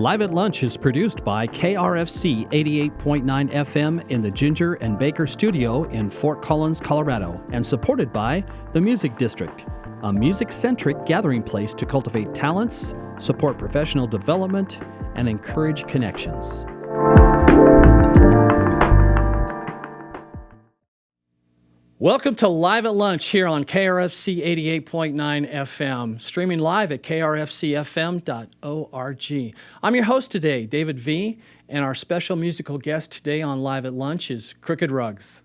Live at Lunch is produced by KRFC 88.9 FM in the Ginger and Baker Studio in Fort Collins, Colorado, and supported by the Music District, a music-centric gathering place to cultivate talents, support professional development, and encourage connections. Welcome to Live at Lunch here on KRFC 88.9 FM, streaming live at krfcfm.org. I'm your host today, David V., and our special musical guest today on Live at Lunch is Crooked Rugs.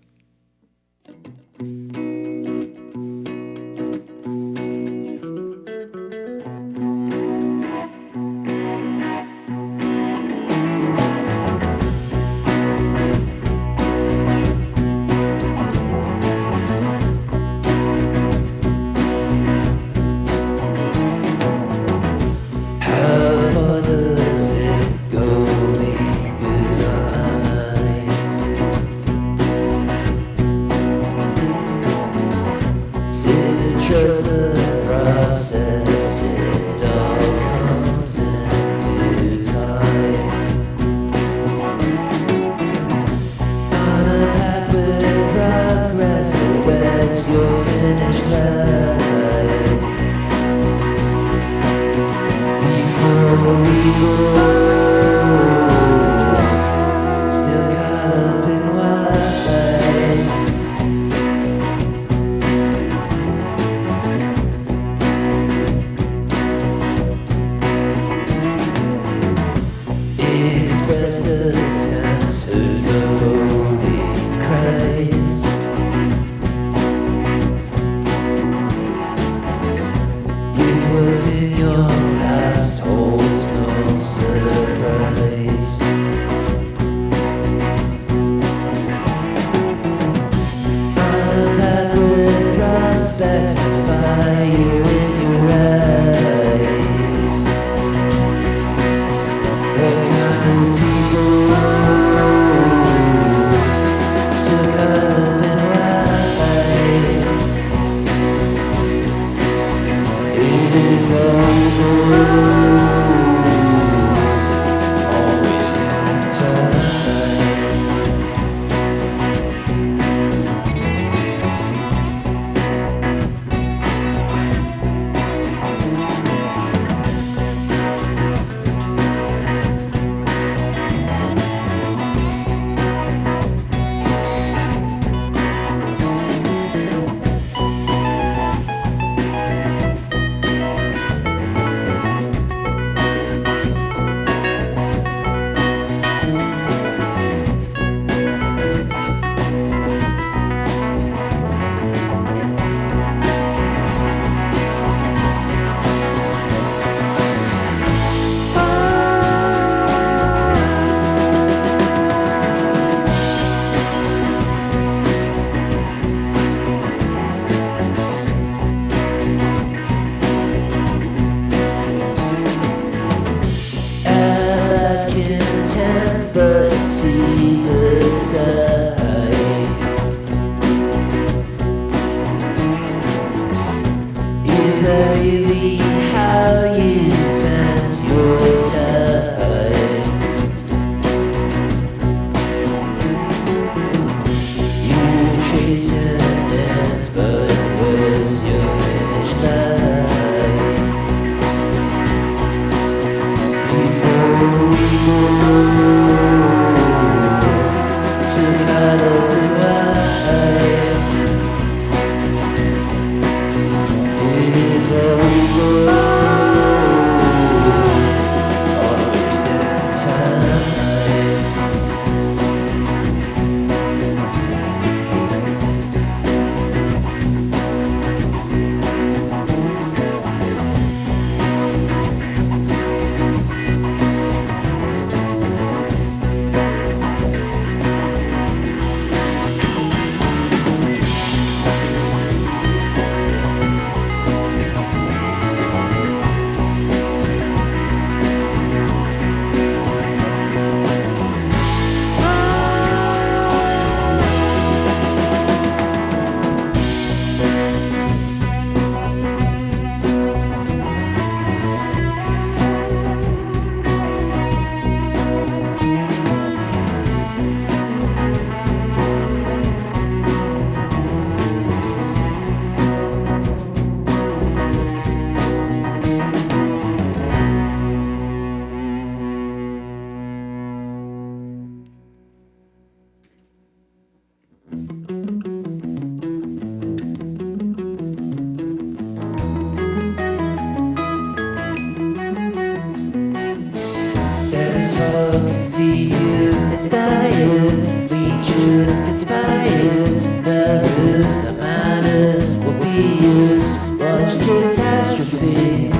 fuck, diffuse, it's dire. We choose, conspire. The rules that matter will be used. Watch catastrophe,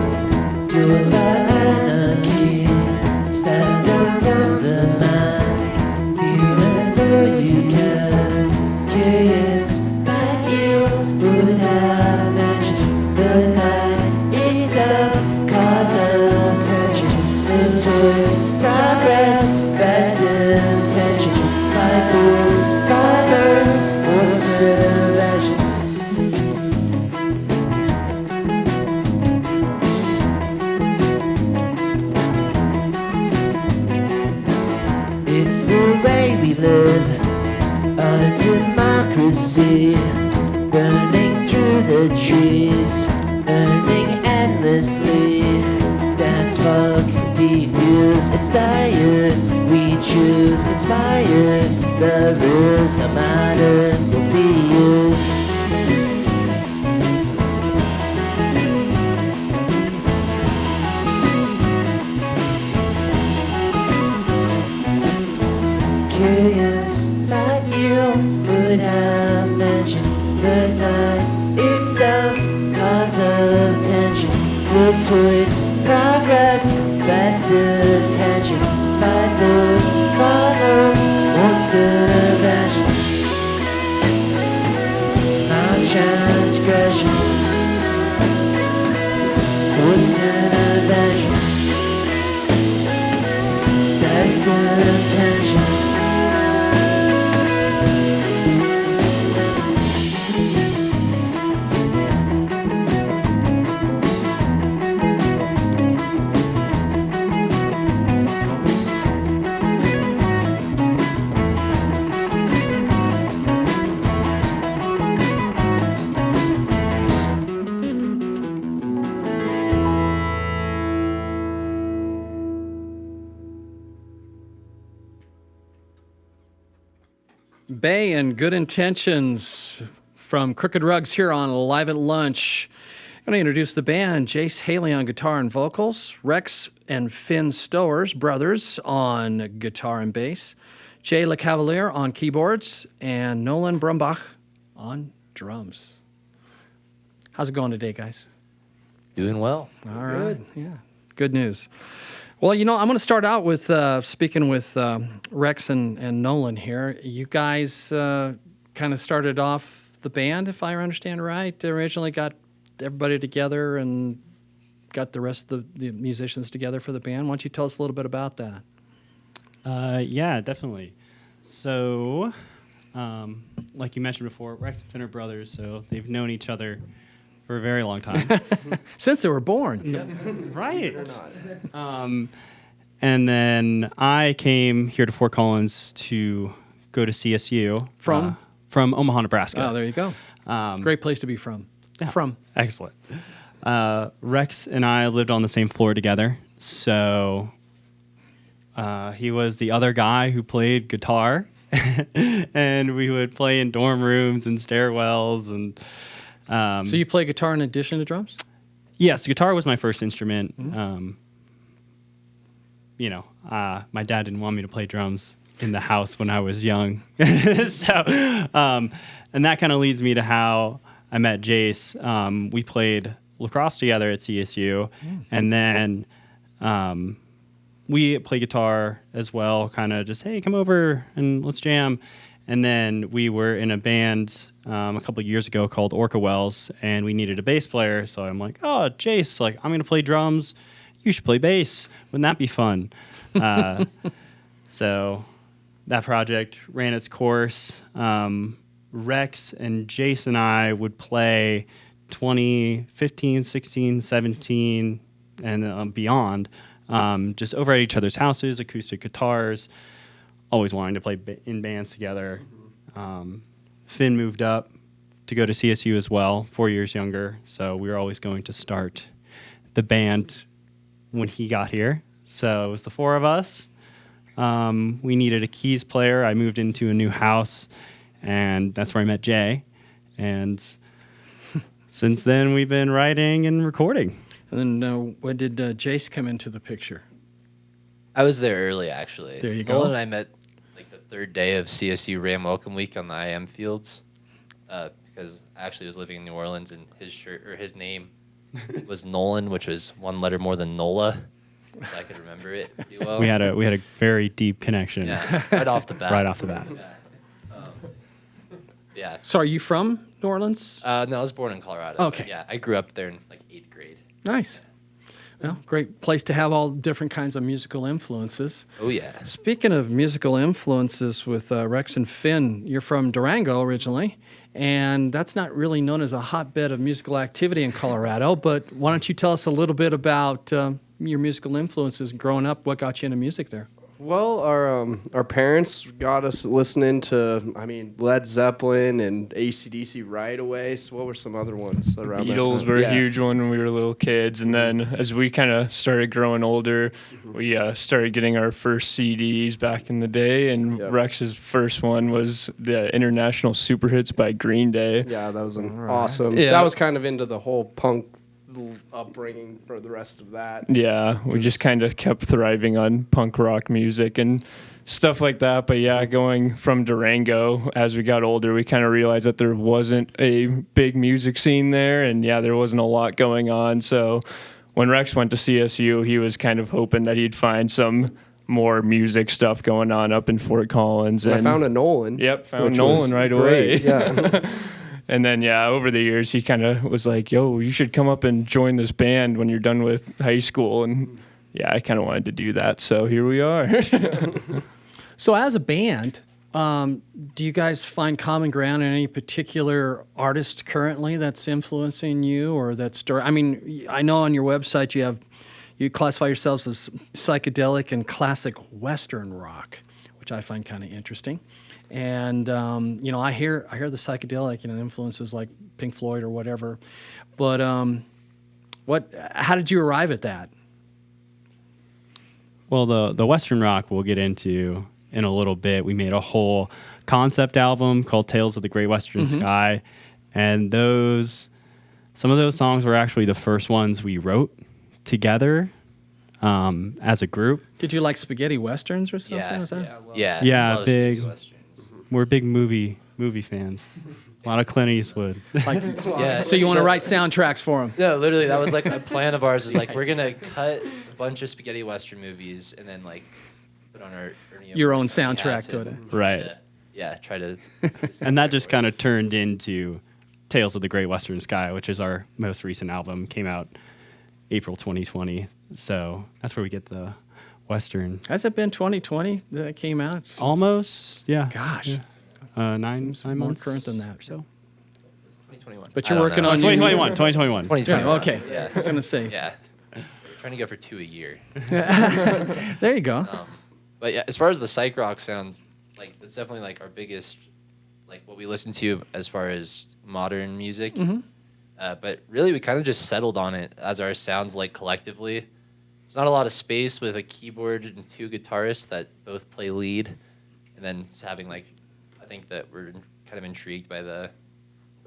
fueled by anarchy. Step down from the man, feel as though you can. Curious that you would have mentioned, but that itself cause of tension. Move towards progress, best intention. By rules, by birth, or subversion. It's the way we live, our democracy, burning through the trees, earning endlessly. Dance, fuck, diffuse, it's dire. We choose, conspire. The rules that matter will be used. Curious that you would have mentioned the night itself, cause of tension. Work towards progress, best attention. Despite those follow, most intervention. Non-transgression, most intervention. Best intention. Bay and Good Intentions from Crooked Rugs here on Live at Lunch. I'm going to introduce the band. Jace Haley on guitar and vocals, Rex and Finn Stowers, brothers, on guitar and bass, Jay LeCavalier on keyboards, and Nolan Brumbach on drums. How's it going today, guys? Doing well. All right. Yeah. Good news. Well, I'm going to start out with speaking with Rex and Nolan here. You guys kind of started off the band, if I understand right. Originally got everybody together and got the rest of the musicians together for the band. Why don't you tell us a little bit about that? Yeah, definitely. So, like you mentioned before, Rex and Finn are brothers, so they've known each other for a very long time. Since they were born. Right. And then I came here to Fort Collins to go to CSU. From Omaha, Nebraska. Oh, there you go. Great place to be from. Yeah, From. Excellent. Rex and I lived on the same floor together. So he was the other guy who played guitar. And we would play in dorm rooms and stairwells. And so you play guitar in addition to drums? yes, guitar was my first instrument. Mm-hmm. My dad didn't want me to play drums in the house when I was young. So, and that kind of leads me to how I met Jace. We played lacrosse together at CSU, and then we play guitar as well, kind of just, hey, come over and let's jam. And then we were in a band a couple of years ago called Orca Wells, and we needed a bass player. So I'm like, oh, Jace, like, I'm going to play drums. You should play bass. Wouldn't that be fun? So that project ran its course. Rex and Jace and I would play 2015, 16, 17, and beyond, just over at each other's houses, acoustic guitars, always wanting to play in bands together. Finn moved up to go to CSU as well, 4 years younger, so we were always going to start the band when he got here. So it was the four of us. We needed a keys player. I moved into a new house, and that's where I met Jay. And since then, we've been writing and recording. And then when did Jace come into the picture? I was there early, actually. There you go. Nolan and I met like the third day of CSU Ram Welcome Week on the IM fields, because I actually was living in New Orleans, and his name was Nolan, which was one letter more than Nola, so I could remember it pretty well. We had a very deep connection. Yeah, right off the bat. Right off the bat. Yeah. So are you from New Orleans? No, I was born in Colorado. Okay. Yeah, I grew up there in like 8th grade. Nice. Well, great place to have all different kinds of musical influences. Oh, yeah. Speaking of musical influences with Rex and Finn, you're from Durango originally, and that's not really known as a hotbed of musical activity in Colorado, but why don't you tell us a little bit about your musical influences growing up? What got you into music there? Well, our parents got us listening to, Led Zeppelin and AC/DC right away. So what were some other ones around that Beatles time? were a huge one when we were little kids, and then as we kind of started growing older, we started getting our first CDs back in the day, and Rex's first one was the International Super Hits by Green Day. Yeah, that was awesome. Yeah. That was kind of into the whole punk upbringing for the rest of that. Yeah, we just kind of kept thriving on punk rock music and stuff like that. But yeah, going from Durango, as we got older, we kind of realized that there wasn't a big music scene there, and there wasn't a lot going on. So when Rex went to CSU, he was kind of hoping that he'd find some more music stuff going on up in Fort Collins. And And I found a Nolan. Yep, found which Nolan was right great, away. Yeah. And then, over the years, he kind of was like, yo, you should come up and join this band when you're done with high school. And I kind of wanted to do that. So here we are. So as a band, do you guys find common ground in any particular artist currently that's influencing you or that's I know on your website you classify yourselves as psychedelic and classic Western rock, which I find kind of interesting. And I hear the psychedelic influences like Pink Floyd or whatever, but how did you arrive at that? Well, the Western rock we'll get into in a little bit. We made a whole concept album called Tales of the Great Western Sky, and some of those songs were actually the first ones we wrote together as a group. Did you like spaghetti westerns or something? Yeah. Was that? Yeah. Love big. Westerns. We're big movie fans. A lot of Clint Eastwood. So you want to write soundtracks for them? No, literally, that was like a plan of ours. Was like we're gonna cut a bunch of spaghetti western movies and then like put on our Your own soundtrack to it. Right. Try to. And that just kind of turned into Tales of the Great Western Sky, which is our most recent album. Came out April 2020. So that's where we get the Western. Has it been 2020 that it came out? Almost, yeah. Gosh. Yeah. Nine Seems more months current than that. or so. 2021. But you're working on 2021. 2021. 2021. Yeah, okay. Yeah. I was gonna say. Yeah. We're trying to go for 2 a year. There you go. But as far as the psych rock sounds, like that's definitely like our biggest, like what we listen to as far as modern music. But really, we kind of just settled on it as our sounds like collectively. There's not a lot of space with a keyboard and 2 guitarists that both play lead, and then having like, I think that we're kind of intrigued by the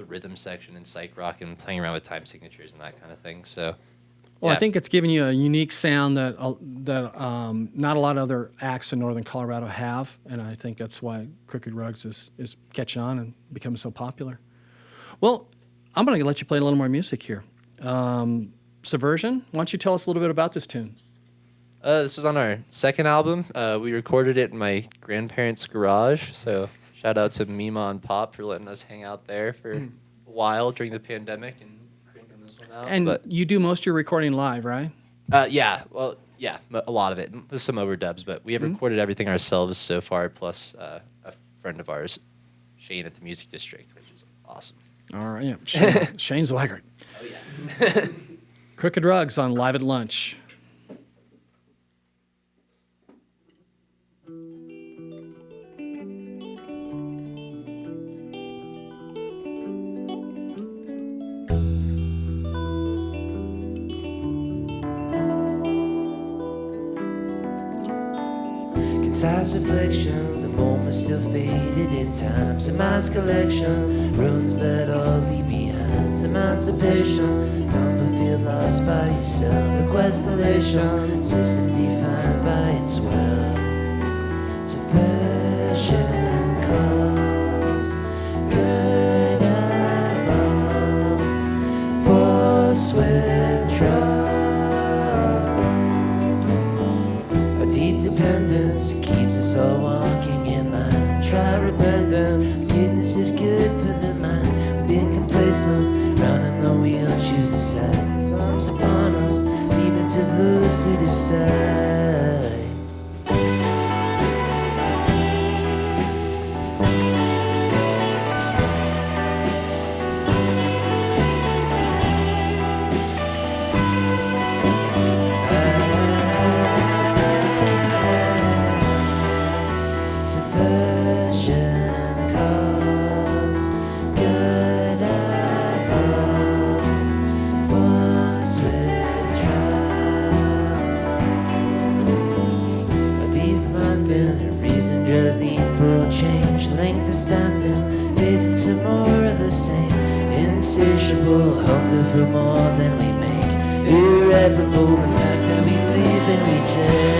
rhythm section in psych rock and playing around with time signatures and that kind of thing. So, Well, I think it's giving you a unique sound that not a lot of other acts in northern Colorado have, and I think that's why Crooked Rugs is catching on and becoming so popular. Well, I'm going to let you play a little more music here. Subversion, why don't you tell us a little bit about this tune? This was on our second album. We recorded it in my grandparents' garage, so shout out to Mima and Pop for letting us hang out there for a while during the pandemic and cranking this one out. And you do most of your recording live, right? A lot of it, with some overdubs, but we have recorded everything ourselves so far, plus a friend of ours, Shane at the Music District, which is awesome. All right, yeah. Shane Zweigert. Oh, yeah. Crooked Rugs on Live at Lunch. Concise reflection, the moment still faded in time. Surmise collection, ruins that all leave behind. Emancipation, dumb of feel lost by yourself. Request elation, system defined by its will. Subversion costs good and all. Force withdraw. A deep dependence keeps us all walking in line. Try repentance. Goodness is good for the mind. Being complacent, running the wheel, choose a side. Time's upon us, leave it to those who decide. Standing fades into more of the same. Insatiable hunger for more than we make. Irreparable the fact that we live and we take.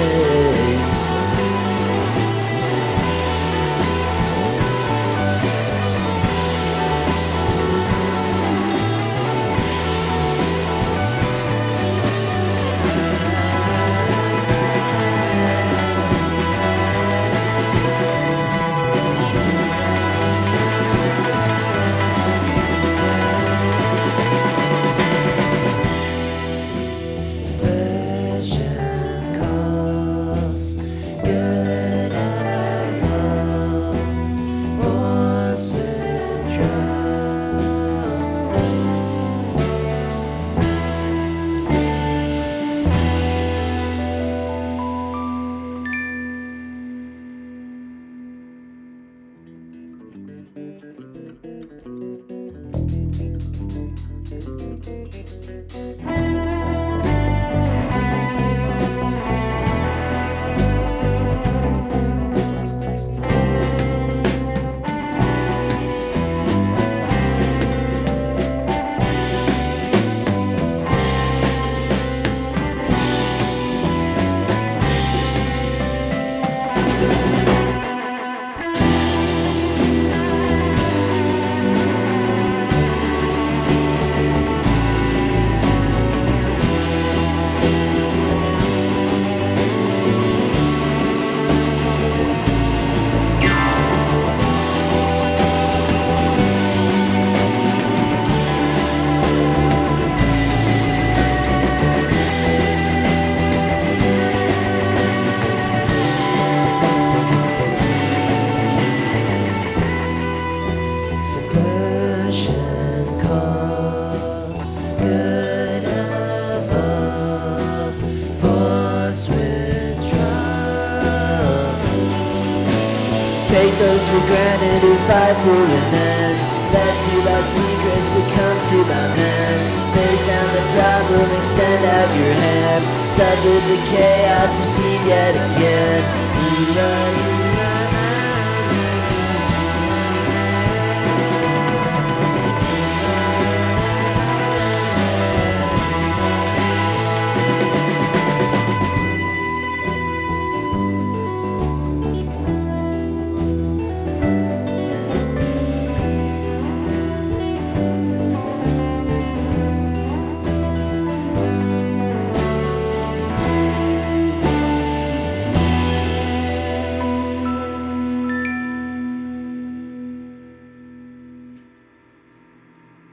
Take those for granted who fight for an end. Led to thy secrets, succumb to thy men. Face down the problem, extend out your hand. Suffer the chaos, perceive yet again.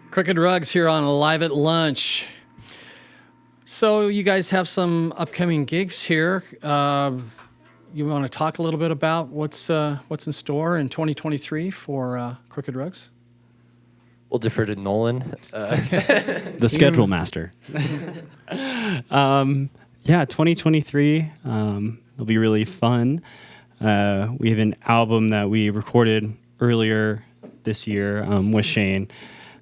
Crooked Rugs here on Live at Lunch. So you guys have some upcoming gigs here. You want to talk a little bit about what's in store in 2023 for Crooked Rugs? We'll defer to Nolan. The schedule master. Yeah, 2023 will be really fun. We have an album that we recorded earlier this year with Shane.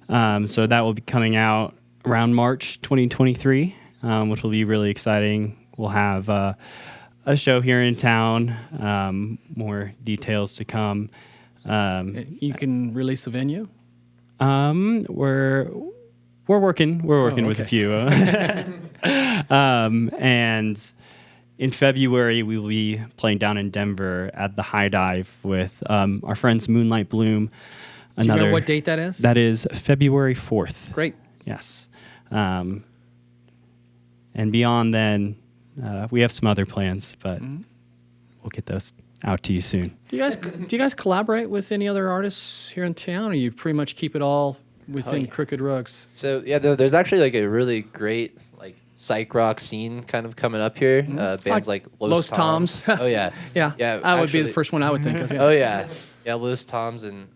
So that will be coming out around March 2023, which will be really exciting. We'll have a show here in town, more details to come. You can release the venue? We're We're working with a okay. few. And in February, we will be playing down in Denver at the High Dive with our friends Moonlight Bloom. Do you remember what date that is? That is February 4th. Great. Yes. And beyond then, we have some other plans, but we'll get those out to you soon. Do you guys collaborate with any other artists here in town, or you pretty much keep it all within Crooked Rugs? So yeah, there's actually like a really great like psych rock scene kind of coming up here. Bands like Los Toms. Oh yeah, Yeah, yeah. that would be the actually- first one I would think of. Yeah. Oh yeah, yeah. Los Toms and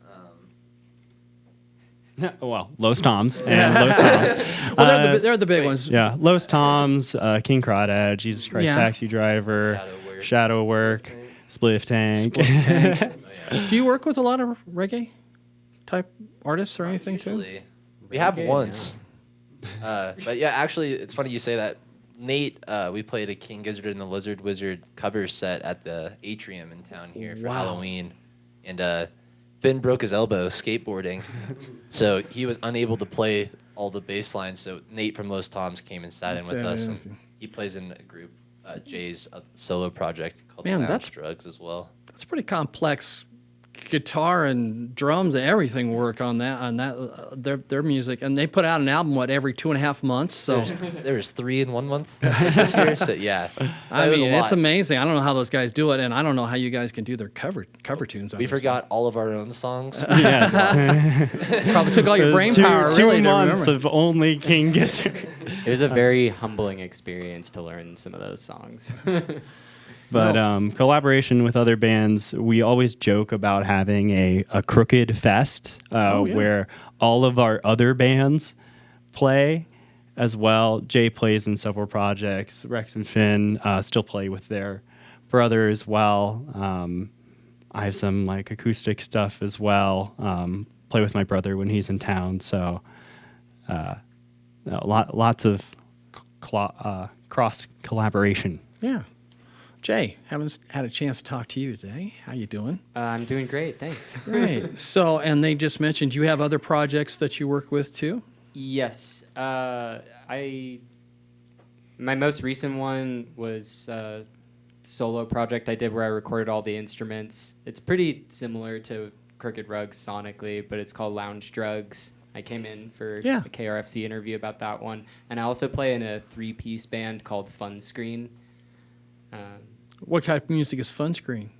Well, Los Toms and Los Toms. Well, they're the big ones. Yeah, Los Toms, King Crawdad, Jesus Christ Yeah. Taxi Driver, Shadow Work, Spliff Tank. Do you work with a lot of reggae type artists or anything too? usually. We have once. But yeah, actually, it's funny you say that. Nate, we played a King Gizzard and the Lizard Wizard cover set at the Atrium in town here for Halloween. And Finn broke his elbow skateboarding, so he was unable to play all the bass lines. So Nate from Los Toms came and sat in with us. And he plays in a group, Jay's solo project called Man, Lounge that's- Drugs as well. That's pretty complex. Guitar and drums and everything work on that their music, and they put out an album every 2.5 months. So There was 3 in 1 month this year. So yeah, I it was mean, a it's lot. amazing. I don't know how those guys do it, and I don't know how you guys can do their cover tunes. We forgot all of our own songs. Yes. Probably took all your brain two, power. two Really, months to remember. of only King Gizzard. It was a very humbling experience to learn some of those songs. But collaboration with other bands, we always joke about having a Crooked Fest where all of our other bands play as well. Jay plays in several projects. Rex and Finn still play with their brother as well. I have some like acoustic stuff as well. Play with my brother when he's in town. So lots of cross collaboration. Yeah. Jay, haven't had a chance to talk to you today. How you doing? I'm doing great, thanks. Great. So, and they just mentioned you have other projects that you work with too? Yes, my most recent one was a solo project I did where I recorded all the instruments. It's pretty similar to Crooked Rugs sonically, but it's called Lounge Drugs. I came in for a KRFC interview about that one, and I also play in a 3-piece band called Fun Screen. What type of music is Fun Screen?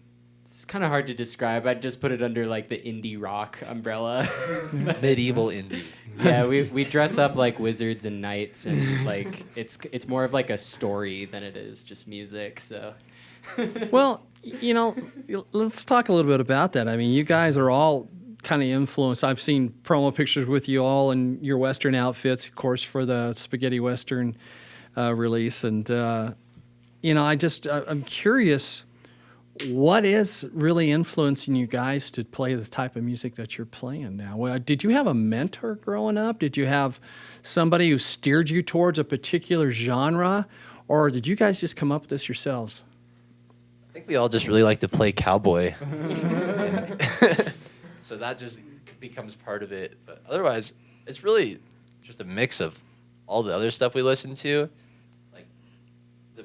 It's kind of hard to describe. I'd just put it under like the indie rock umbrella. Medieval indie. Yeah, we dress up like wizards and knights, and like it's more of like a story than it is just music. So, Well, you know, let's talk a little bit about that. I mean, you guys are all kind of influenced. I've seen promo pictures with you all in your Western outfits, of course, for the Spaghetti Western release, and you know, I'm curious, what is really influencing you guys to play the type of music that you're playing now? Well, did you have a mentor growing up? Did you have somebody who steered you towards a particular genre? Or did you guys just come up with this yourselves? I think we all just really like to play cowboy. So that just becomes part of it. But otherwise, it's really just a mix of all the other stuff we listen to.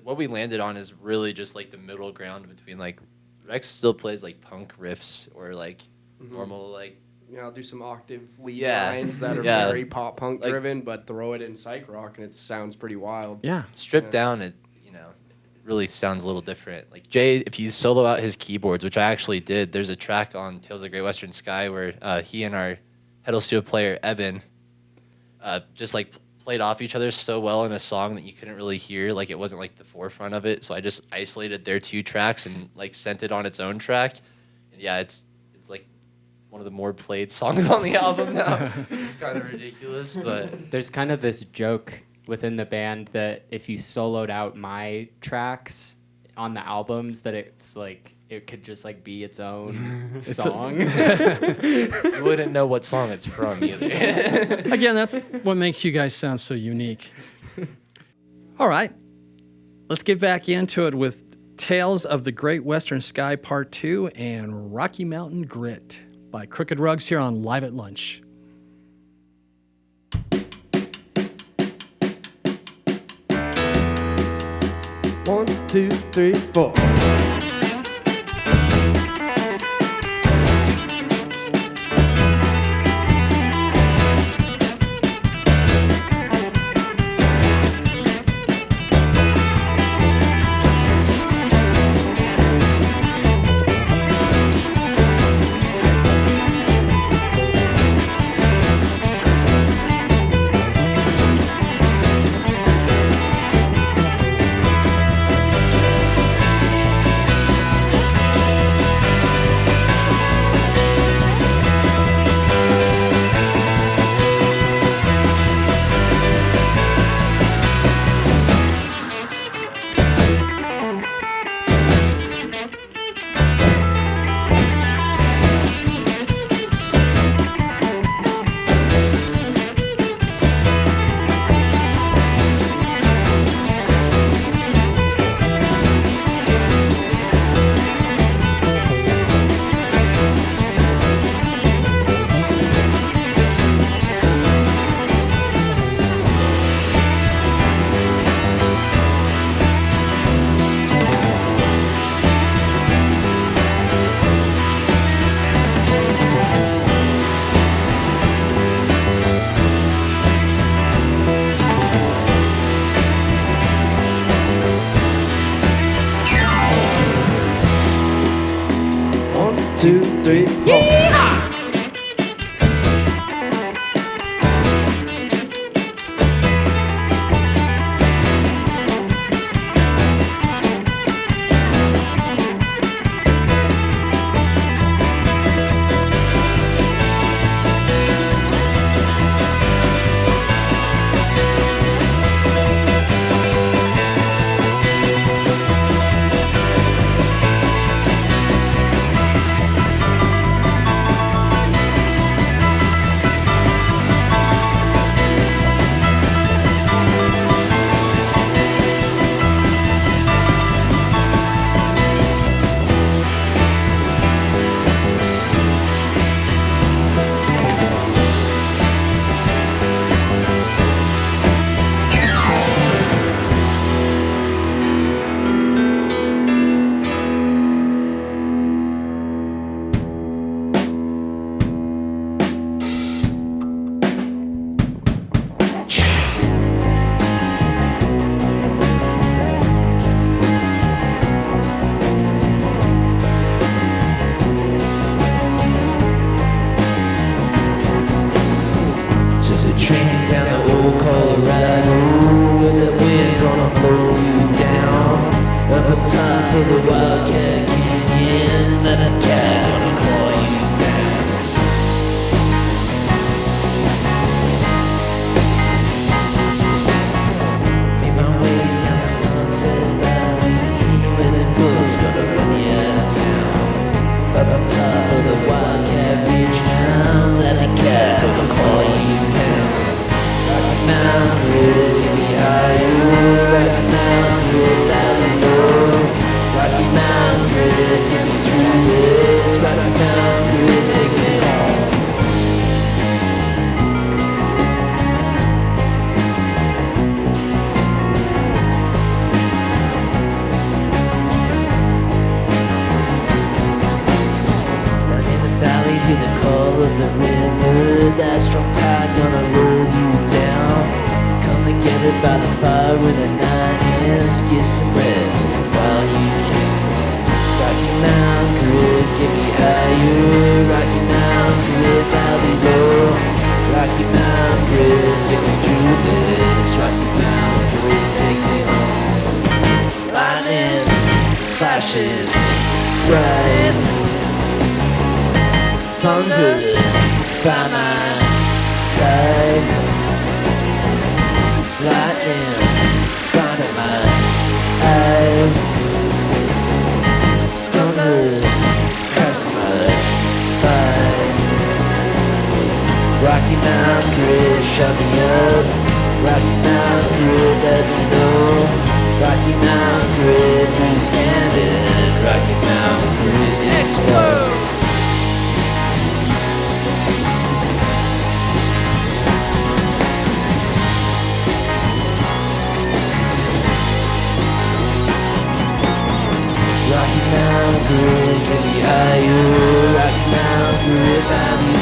What we landed on is really just like the middle ground between like Rex still plays like punk riffs or like normal like I'll do some octave lead Yeah. lines that are Yeah. very pop punk Like- driven, but throw it in psych rock and it sounds pretty wild. Yeah. stripped down. It really sounds a little different. Like Jay, if you solo out his keyboards, which I actually did, there's a track on Tales of the Great Western Sky where he and our pedal steel player Evan just like played off each other so well in a song that you couldn't really hear, like it wasn't like the forefront of it. So I just isolated their 2 tracks and like sent it on its own track. And yeah, it's like one of the more played songs on the album now. It's kind of ridiculous, but there's kind of this joke within the band that if you soloed out my tracks on the albums, that it's like it could just like be its own song. you wouldn't know what song it's from either. Again, that's what makes you guys sound so unique. All right. Let's get back into it with Tales of the Great Western Sky Part 2 and Rocky Mountain Grit by Crooked Rugs here on Live at Lunch. 1, 2, 3, 4. Two, three, four.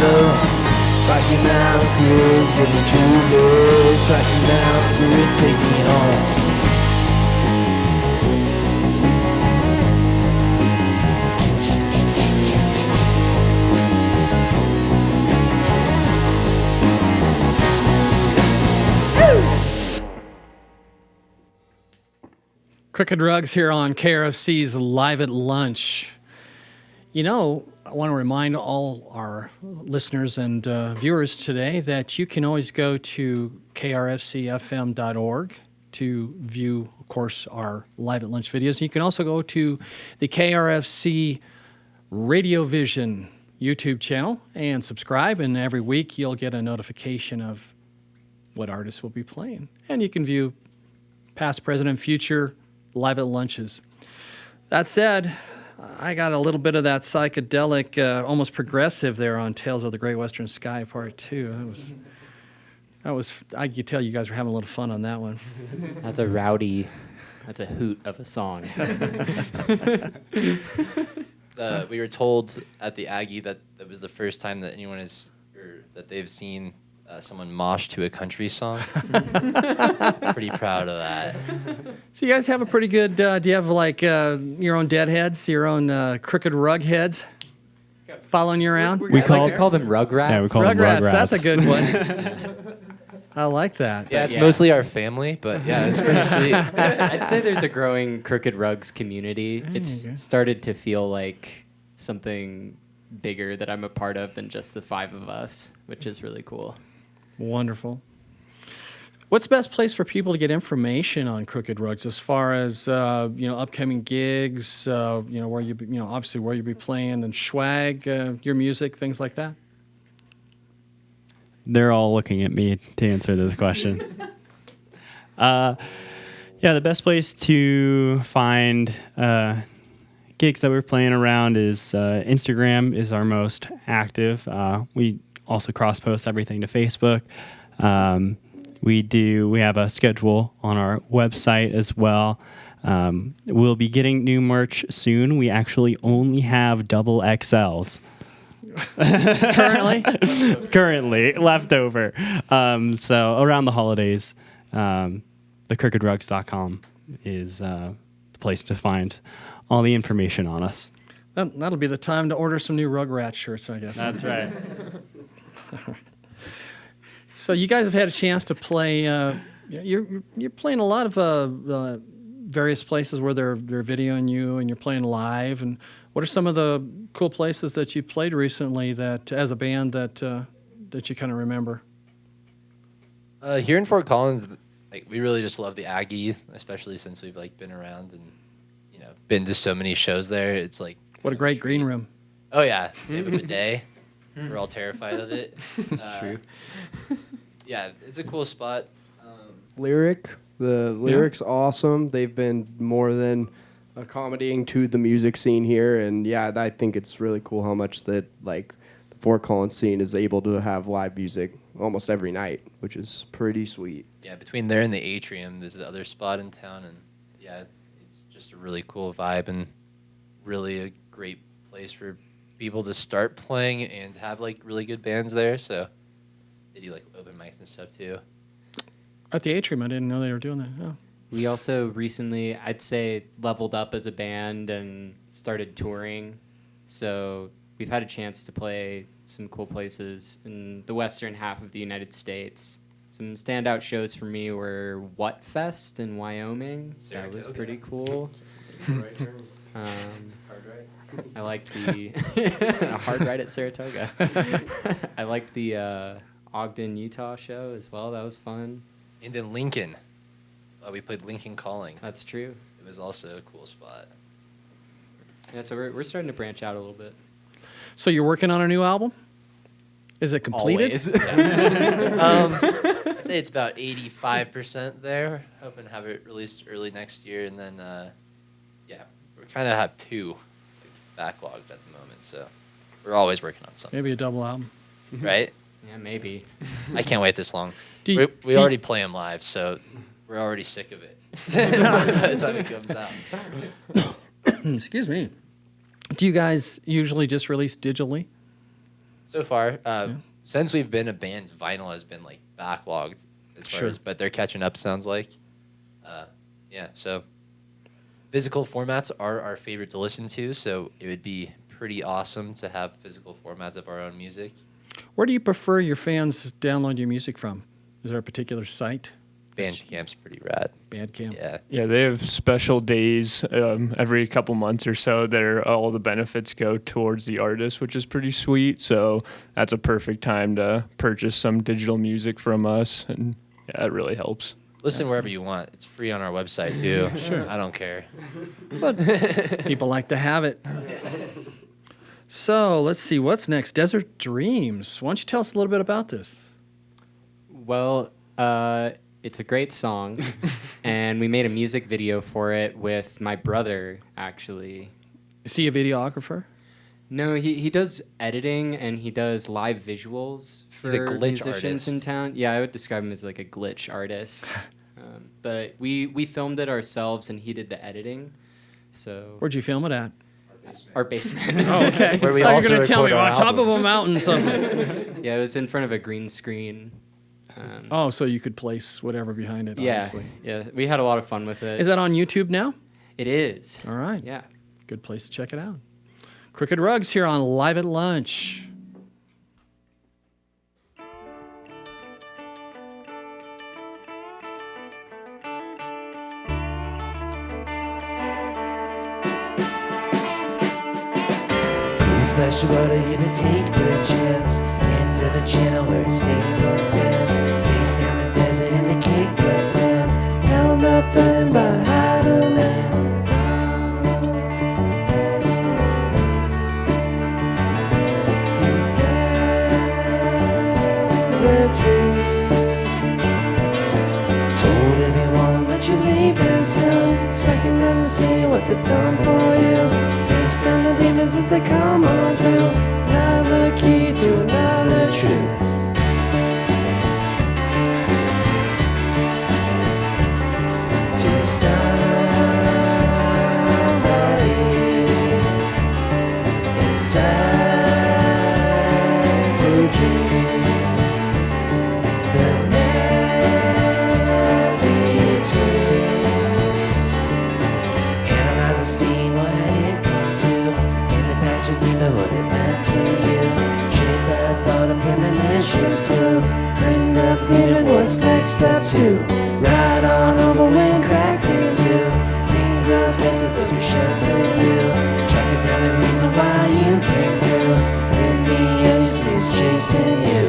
low. Rocky Mountain, give me curious. Rocky Mountain, take me home. Crooked Rugs here on KRFC's Live at Lunch. You know, I want to remind all our listeners and viewers today that you can always go to krfcfm.org to view, of course, our Live at Lunch videos. You can also go to the KRFC RadioVision YouTube channel and subscribe, and every week you'll get a notification of what artists will be playing. And you can view past, present, and future Live at Lunches. That said, I got a little bit of that psychedelic, almost progressive there on Tales of the Great Western Sky Part 2. I could tell you guys were having a little fun on that one. That's a hoot of a song. We were told at the Aggie that was the first time that that they've seen someone mosh to a country song. Pretty proud of that. So you guys have a pretty good, do you have like your own deadheads, your own crooked rug heads following you around? We like to call them rugrats. Yeah, we call them rugrats. That's a good one. I like that. Yeah, it's mostly our family, but yeah, it's pretty sweet. I'd say there's a growing Crooked Rugs community. It's started to feel like something bigger that I'm a part of than just the five of us, which is really cool. Wonderful. What's the best place for people to get information on Crooked Rugs as far as upcoming gigs, where obviously where you'll be playing and swag, your music, things like that? They're all looking at me to answer this question. The best place to find gigs that we're playing around is Instagram is our most active. We also cross-post everything to Facebook. We have a schedule on our website as well. We'll be getting new merch soon. We actually only have double XLs. Currently left over. So around the holidays, thecrookedrugs.com is the place to find all the information on us. That'll be the time to order some new Rugrat shirts, I guess. That's right. So you guys have had a chance to play. You're playing a lot of various places where they're videoing you, and you're playing live. And what are some of the cool places that you played recently that, as a band, that you kind of remember? Here in Fort Collins, we really just love the Aggie, especially since we've been around and been to so many shows there. It's what a great green room. Oh yeah, they have a bidet. We're all terrified of it. That's true. Yeah, it's a cool spot. The lyric's awesome. They've been more than accommodating to the music scene here, and I think it's really cool how much that the Fort Collins scene is able to have live music almost every night, which is pretty sweet. Yeah, between there and the Atrium, there's the other spot in town, and it's just a really cool vibe and really a great place for people to start playing and have really good bands there. So they do open mics and stuff too. At the Atrium, I didn't know they were doing that. Oh. We also recently, I'd say, leveled up as a band and started touring. So we've had a chance to play some cool places in the western half of the United States. Some standout shows for me were What Fest in Wyoming. That was pretty cool. I liked the Hard Ride at Saratoga. I liked the Ogden, Utah show as well. That was fun. And then Lincoln. We played Lincoln Calling. That's true. It was also a cool spot. Yeah, so we're starting to branch out a little bit. So you're working on a new album? Is it completed? Always. I'd say it's about 85% there. Hoping to have it released early next year, and then we kind of have two backlogged at the moment, so we're always working on something. Maybe a double album. Right? Yeah, maybe. I can't wait this long. We already play them live, so we're already sick of it by the time it comes out. Excuse me. Do you guys usually just release digitally? So far, since we've been a band, vinyl has been like backlogged as far as, but they're catching up. Sounds like, yeah. So physical formats are our favorite to listen to. So it would be pretty awesome to have physical formats of our own music. Where do you prefer your fans download your music from? Is there a particular site? Bandcamp's pretty rad. Bandcamp. Yeah. Yeah, they have special days every couple months or so that all the benefits go towards the artist, which is pretty sweet. So that's a perfect time to purchase some digital music from us, and yeah, it really helps. Listen wherever you want. It's free on our website too. Sure. I don't care. But people like to have it. So let's see, what's next? Desert Dreams. Why don't you tell us a little bit about this? Well, it's a great song, and we made a music video for it with my brother, actually. Is he a videographer? No, he does editing, and he does live visuals for He's a glitch musicians artist. in town. Yeah, I would describe him as like a glitch artist. But we filmed it ourselves, and he did the editing. So Where'd you film it at? our basement. Oh, okay. Where we I thought also you were going to tell me record our on top of a albums. mountain something. Yeah, it was in front of a green screen. Oh, so you could place whatever behind it, Yeah, obviously. yeah, we had a lot of fun with it. Is that on YouTube now? It is. All right. Yeah. Good place to check it out. Crooked Rugs here on Live at Lunch. Splash your water in a take the chance. End of a channel where a stable stands. Face down the desert in the caked up sand. Held up burning by high demands. These desert dreams. Told everyone that you're leaving soon. Expecting them to see what they've done for you. And the demons as they come on through. Another key to another truth. To somebody inside the dream. The net between. Analyze the scene, what had it come to? In the past, remember what it meant to you. Shaped by thought, a premonition's clue. Brings up thinking, what's next up to? Right on over when cracked in two. Sings the face of those who shelter you. Tracking down the reason why you came through. When the ace is chasing you.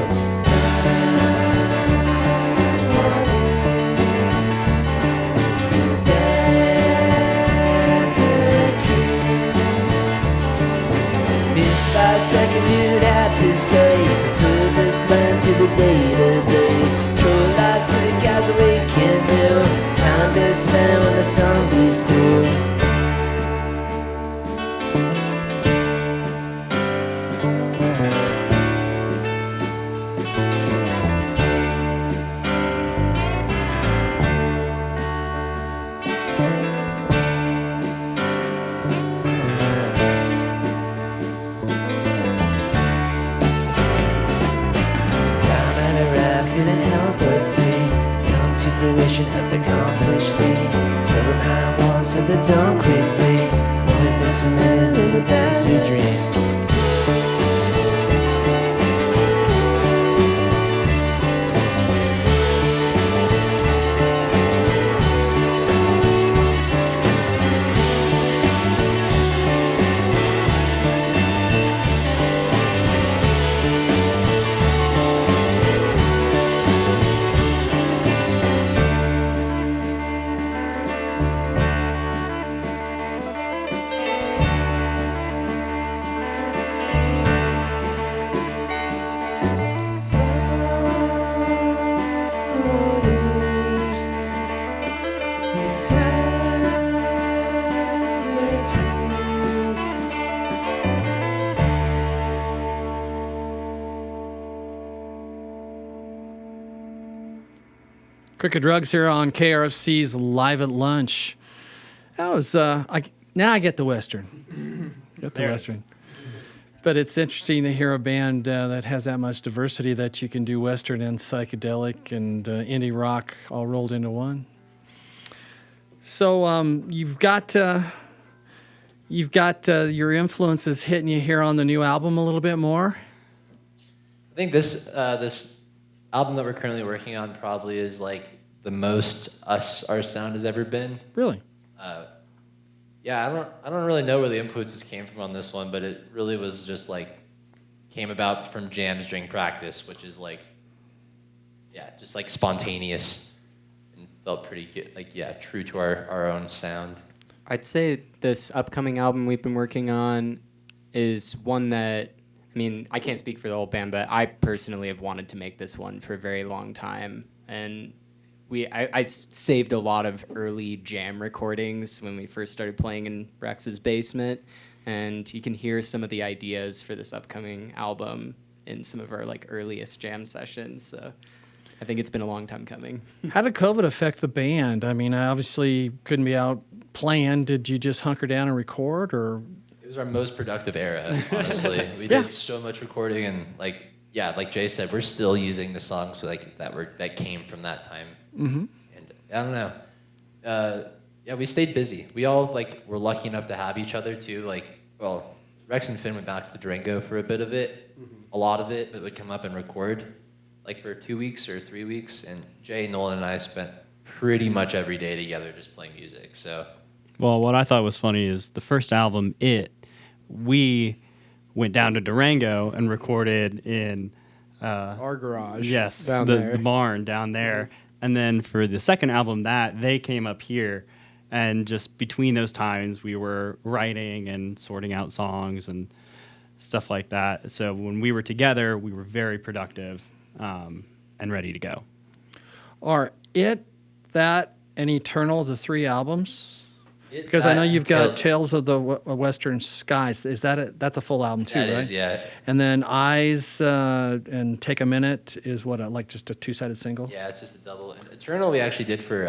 By second you'd have to stay in the furthest land to the day. Troll lights to the guys awaken new. Time to spend when the sun beats through. Helped accomplish thee. Sell them high walls, set the dawn quickly. Only been cemented in the desert dream. Crooked Rugs here on KRFC's Live at Lunch. That was now I get the Western. Get the There it Western. But it's interesting to hear a band that has that much diversity, that you can do Western and psychedelic and indie rock all rolled into one. So you've got your influences hitting you here on the new album a little bit more. I think this album that we're currently working on probably is like the most our sound has ever been. Really? Yeah, I don't really know where the influences came from on this one, but it really was just like came about from jams during practice, which is like, yeah, just like spontaneous and felt pretty good, like, yeah, true to our own sound. I'd say this upcoming album we've been working on is one that, I mean, I can't speak for the whole band, but I personally have wanted to make this one for a very long time. And I saved a lot of early jam recordings when we first started playing in Rex's basement, and you can hear some of the ideas for this upcoming album in some of our like earliest jam sessions. So I think it's been a long time coming. How did COVID affect the band? I mean, I obviously couldn't be out playing. Did you just hunker down and record, or? It was our most productive era, honestly. We did so much recording, and like, yeah, like Jay said, we're still using the songs like that came from that time. Mm-hmm. And I don't know. Yeah, we stayed busy. We all like were lucky enough to have each other too. Like, well, Rex and Finn went back to Durango for a bit of it, a lot of it, but would come up and record like for 2 weeks or 3 weeks. And Jay, Nolan, and I spent pretty much every day together just playing music. So, well, what I thought was funny is the first album, we went down to Durango and recorded in Our garage. Yes, down the barn down there. And then for the second album, they came up here, and just between those times, we were writing and sorting out songs and stuff like that. So when we were together, we were very productive and ready to go. Are that, and Eternal, the 3 albums? Because I know you've got Tales of the Western Skies. Is that's a full album too, that right? Is, yeah. And then Eyes and Take a Minute is what, like just a 2-sided single? Yeah, it's just a double. And Eternal we actually did for,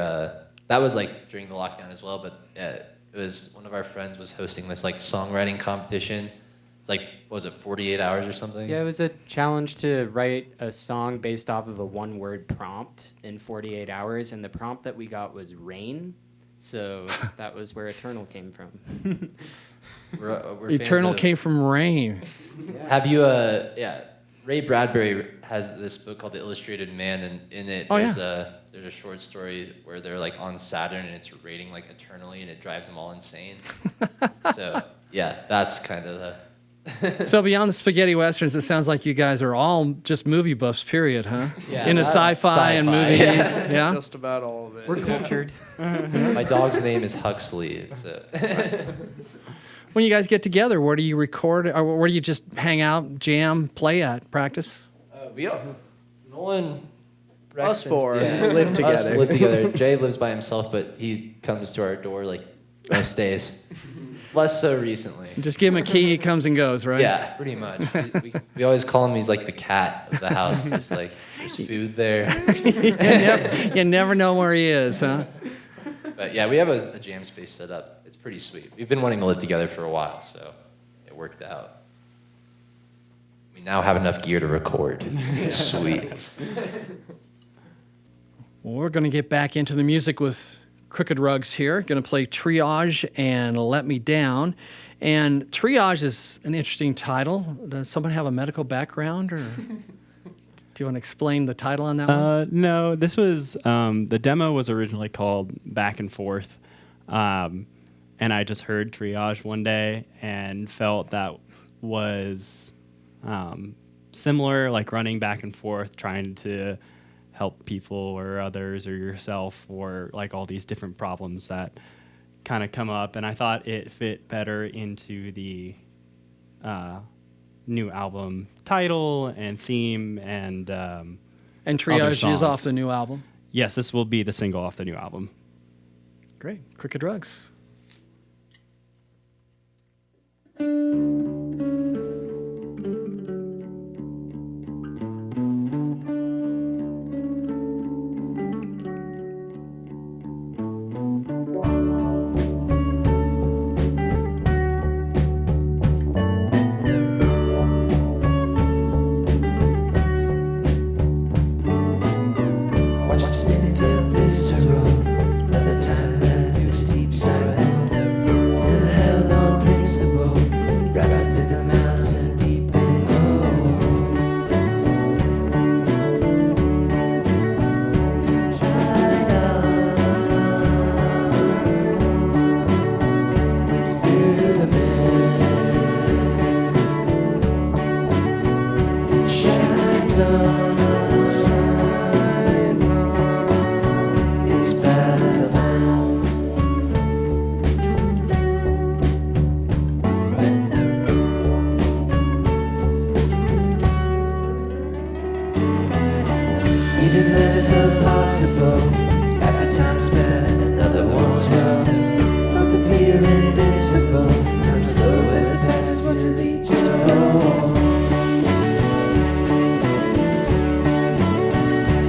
that was like during the lockdown as well, but it was one of our friends was hosting this like songwriting competition. It's like, what was it, 48 hours or something? Yeah, it was a challenge to write a song based off of a 1-word prompt in 48 hours, and the prompt that we got was rain. So that was where Eternal came from. We're Eternal came from Rain. Yeah. Have you, Ray Bradbury has this book called The Illustrated Man, and in it there's a short story where they're like on Saturn and it's raining like eternally and it drives them all insane. So yeah, that's kind of the... So beyond the spaghetti westerns, it sounds like you guys are all just movie buffs, period, huh? Yeah, into sci-fi and movies. Yeah. Just about all of it. We're cultured. My dog's name is Huxley. It's When you guys get together, where do you record, or where do you just hang out, jam, play at, practice? we all, Nolan, Rex, Us four yeah, live us together. live together. Jay lives by himself, but he comes to our door like most days. Less so recently. Just give him a key, he comes and goes, right? Yeah, pretty much. We always call him, he's like the cat of the house. Just like, there's food there. you never know where he is, huh? But yeah, we have a jam space set up. It's pretty sweet. We've been wanting to live together for a while, so it worked out. We now have enough gear to record. Sweet. Well, we're going to get back into the music with Crooked Rugs here. Going to play Triage and Let Me Down. And Triage is an interesting title. Does someone have a medical background, or do you want to explain the title on that one? No, this was, the demo was originally called Back and Forth. And I just heard Triage one day and felt that was similar, like running back and forth, trying to help people or others or yourself, or like all these different problems that kind of come up. And I thought it fit better into the new album title and theme. And Triage is off the new album? Yes, this will be the single off the new album. Great. Crooked Rugs. shines on. It's Batman. Even then it felt possible. After time spent and another one's well, start to feel invincible. Time slow as it passes with each other.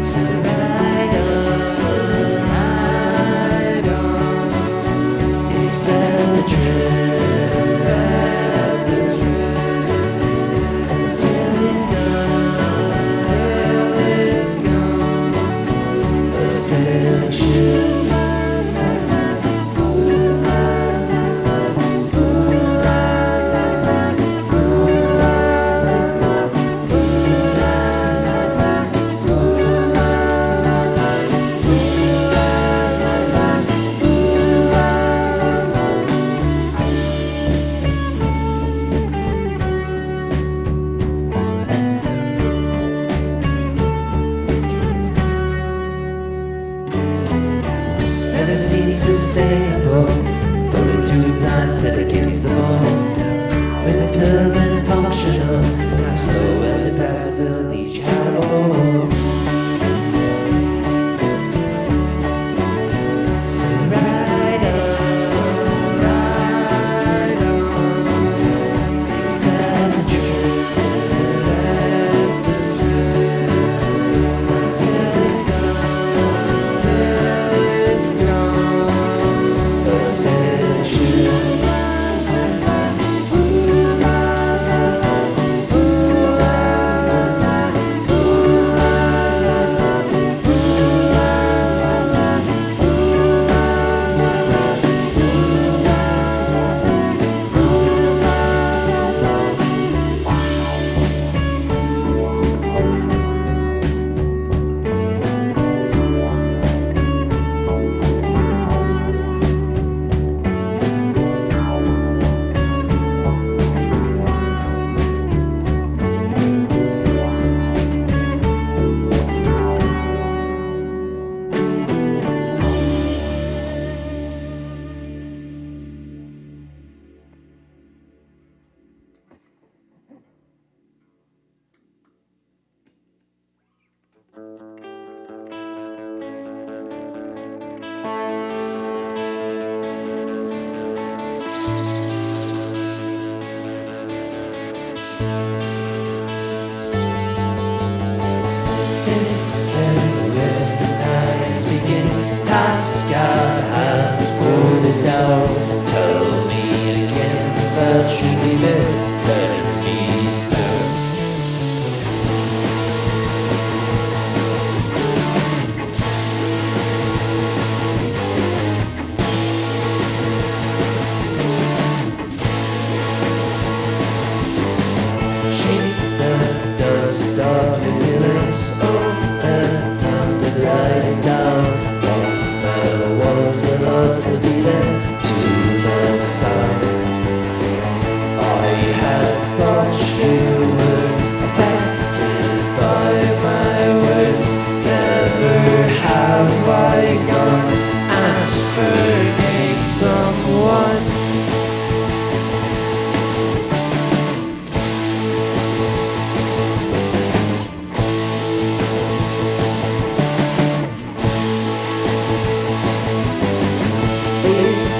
So ride on, accept the trip, until it's gone, a sailing ship. Never seems sustainable. Floating through blind set against the wall. When it felt and functional, time slow as it passes will each hollow. So ride on, accept the truth, until it's gone, a sailing ship. Listen when I'm speaking. Task out hands pulled it down. Tell me again that you leave it. Let me through. Shake the dust off your feelings. Open up and write it down. Once there was a lot to be there to the sun. I had thought you were affected by my words. Never have I gone and forgave someone.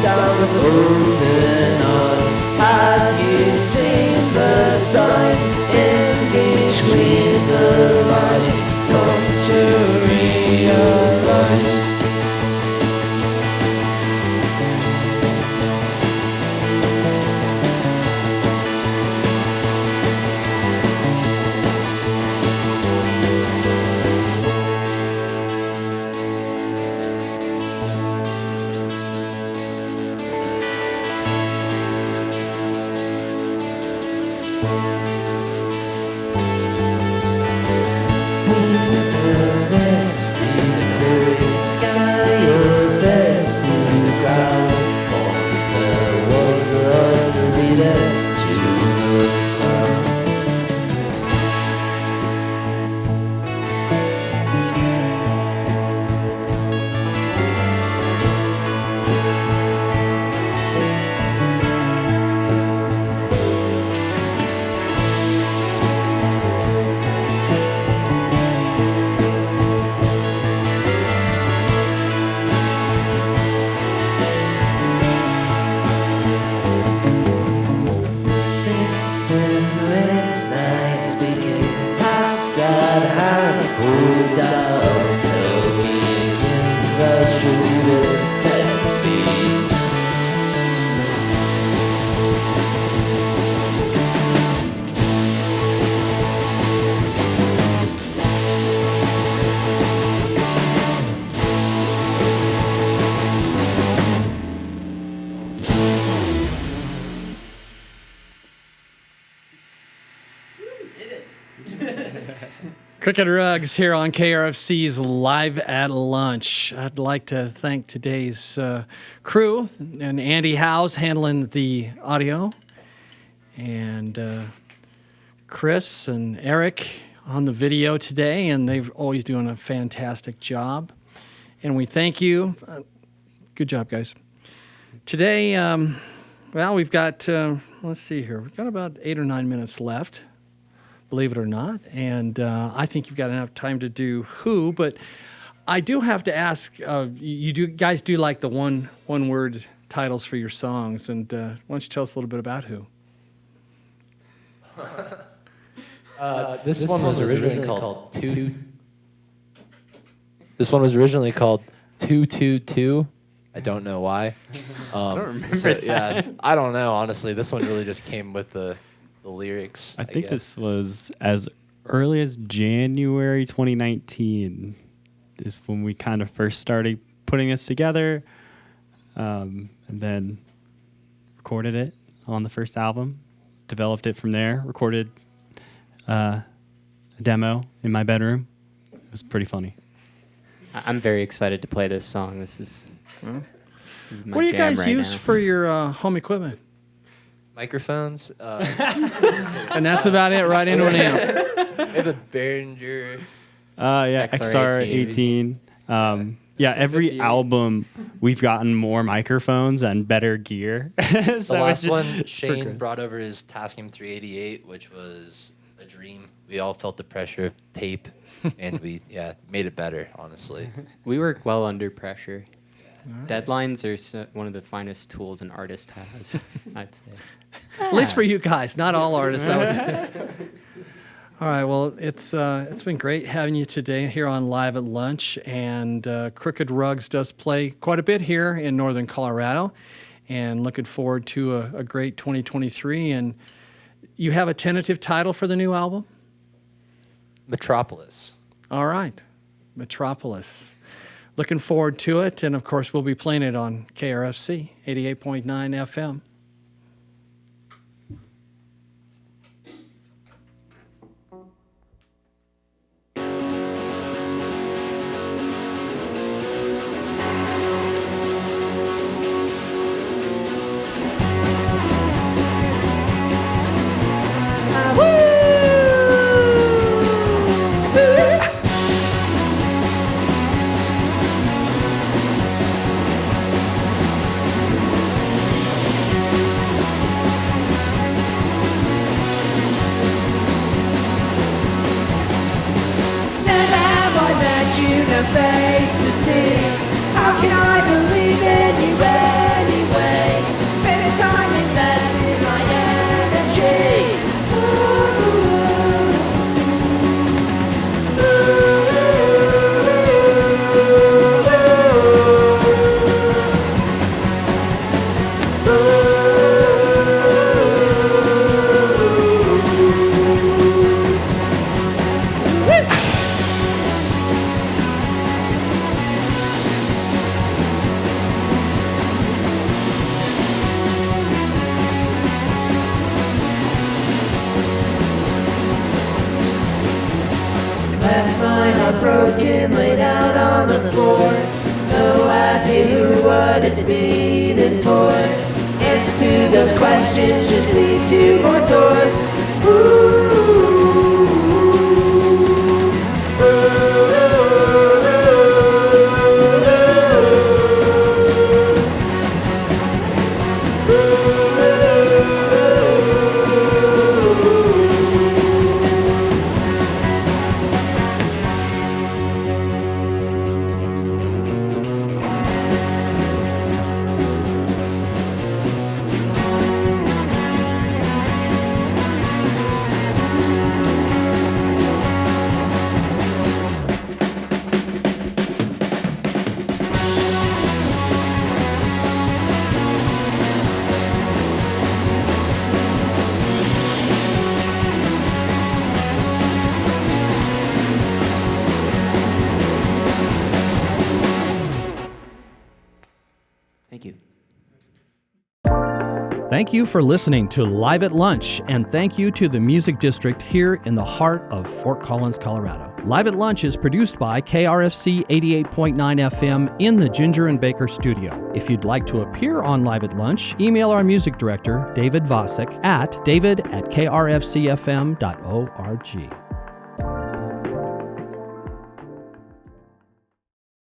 Down the golden arms, had you seen the sign in between the lines? Come to realize. the hands, pull the dial, till we can rush through the headbeats. Crooked Rugs here on KRFC's Live at Lunch. I'd like to thank today's crew and Andy Howes handling the audio, and Chris and Eric on the video today, and they've always doing a fantastic job. And we thank you. Good job, guys. Today, well, we've got, let's see here, we've got about 8 or 9 minutes left, believe it or not. And I think you've got enough time to do Who, but I do have to ask, you guys do like the one-word titles for your songs, and why don't you tell us a little bit about Who? This one was originally called Two. This one was originally called 222. I don't know why. I don't remember that. Yeah, I don't know, honestly. This one really just came with the lyrics. I think this was as early as January 2019 is when we kind of first started putting this together, and then recorded it on the first album, developed it from there, recorded a demo in my bedroom. It was pretty funny. I'm very excited to play this song. This is my What do you jam guys right use now. for your home equipment? Microphones. And that's about it, right into an amp. We have a Behringer. Yeah, XR18. Yeah, every 750. album we've gotten more microphones and better gear. The So last it's one, it's Shane progress. brought over his Tascam 388, which was a dream. We all felt the pressure of tape, and we made it better, honestly. We work well under pressure. Deadlines are one of the finest tools an artist has, I'd say. At least for you guys, not all artists, I would say. All right, well, it's been great having you today here on Live at Lunch, and Crooked Rugs does play quite a bit here in northern Colorado, and looking forward to a great 2023. And you have a tentative title for the new album? Metropolis. All right, Metropolis. Looking forward to it, and of course, we'll be playing it on KRFC 88.9 FM. Face to see. How can I believe in you anyway? Spend time investing my energy. Left my heart broken, laid out on the floor. No idea who or what it's beating for. Answers to those questions just lead to more doors. Thank you for listening to Live at Lunch, and thank you to the Music District here in the heart of Fort Collins, Colorado. Live at Lunch is produced by KRFC 88.9 FM in the Ginger and Baker studio. If you'd like to appear on Live at Lunch, email our music director, David Vacek, at david@krfcfm.org.